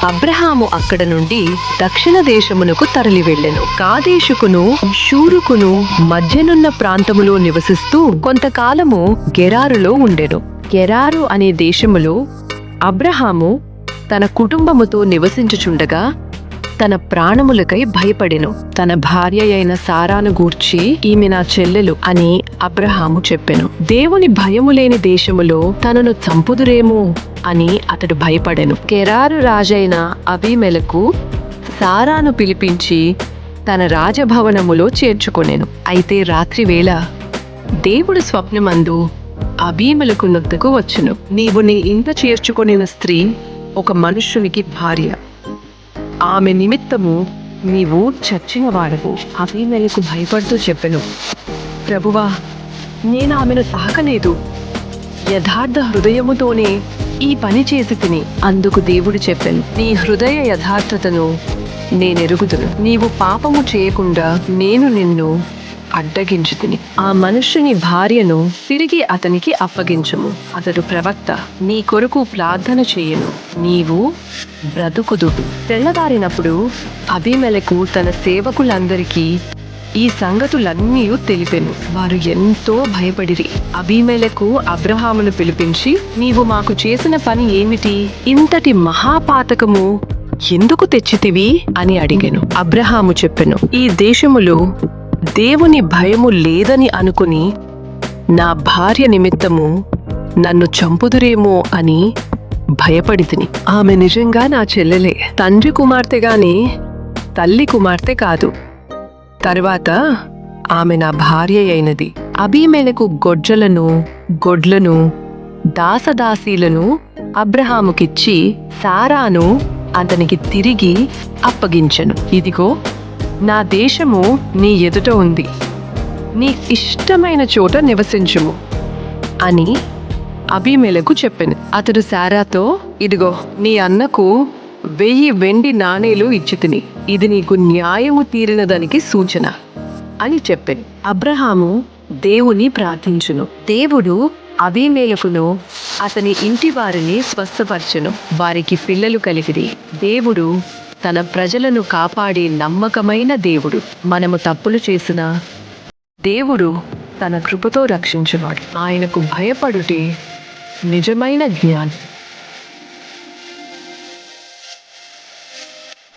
అబ్రహాము అక్కడ నుండి దక్షిణ దేశమునకు తరలి వెళ్ళెను. కాదేశుకును షూరుకును మధ్యనున్న ప్రాంతములో నివసిస్తూ కొంతకాలము గెరారులో ఉండెను. గెరారు అనే దేశములో అబ్రహాము తన కుటుంబముతో నివసించుచుండగా తన ప్రాణములకై భయపడెను. తన భార్య అయిన సారాను గూర్చి ఈమె నా చెల్లెలు అని అబ్రహాము చెప్పెను. దేవుని భయము లేని దేశములో తనను చంపుదురేమో అని అతడు భయపడెను. గెరారు రాజైన అబీమెలెకు సారాను పిలిపించి తన రాజభవనములో చేర్చుకొనెను. అయితే రాత్రివేళ దేవుడు స్వప్నమందు అబీమెలెకు నొద్దకు వచ్చెను. నీవు నీ ఇంట చేర్చుకొనిన స్త్రీ ఒక మనుష్యునికి భార్య. ఆమె నిమిత్తము నీవు చచ్చిన వాడవు. అబీమెలెకు భయపడుతూ చెప్పెను, ప్రభువా, నేను ఆమెను తాకలేదు. యథార్థ హృదయముతోనే ఈ పని చేసి తిని. అందుకు దేవుడు చెప్పెను, నీ హృదయ యథార్థతను నేనెరుగుదును. నీవు పాపము చేయకుండా నేను నిన్ను అడ్డగించు తిని. ఆ మనుష్యుని భార్యను తిరిగి అతనికి అప్పగించము. అతడు ప్రవక్త, నీ కొరకు ప్రార్థన చేయను, నీవు బ్రతుకుదువు. తెల్లవారినప్పుడు అబీమెలెకు తన సేవకులందరికీ ఈ సంగతులన్నీ తెలిపెను. వారు ఎంతో భయపడిరి. అబీమెలెకు అబ్రహామును పిలిపించి, నీవు మాకు చేసిన పని ఏమిటి? ఇంతటి మహాపాతకము ఎందుకు తెచ్చితివి అని అడిగెను. అబ్రహాము చెప్పెను, ఈ దేశములో దేవుని భయము లేదని అనుకుని నా భార్య నిమిత్తము నన్ను చంపుదురేమో అని భయపడితిని. ఆమె నిజంగా నా చెల్లెలే, తండ్రి కుమార్తె గాని తల్లి కుమార్తె కాదు. తరువాత ఆమె నా భార్య అయినది. అబీమెలెకు గొడ్లను దాసదాసీలను అబ్రహాముకిచ్చి సారాను అతనికి తిరిగి అప్పగించెను. ఇదిగో, నా దేశము నీ ఎదుట ఉంది, నీ ఇష్టమైన చోట నివసించుము అని అబీమెలెకు చెప్పెను. అతడు సారాతో, ఇదిగో, నీ అన్నకు 1000 వెండి నాణేలు ఇచ్చితిని, ఇది నీకు న్యాయము తీరినదానికి సూచన అని చెప్పెను. అబ్రహాము దేవుని ప్రార్థించును. దేవుడు అబీమెలెకును అతని ఇంటి వారిని స్వస్థపరచెను. వారికి పిల్లలు కలిగిరి. దేవుడు తన ప్రజలను కాపాడే నమ్మకమైన దేవుడు. మనము తప్పులు చేసిన దేవుడు తన కృపతో రక్షించువాడు. ఆయనకు భయపడుటే నిజమైన జ్ఞానం.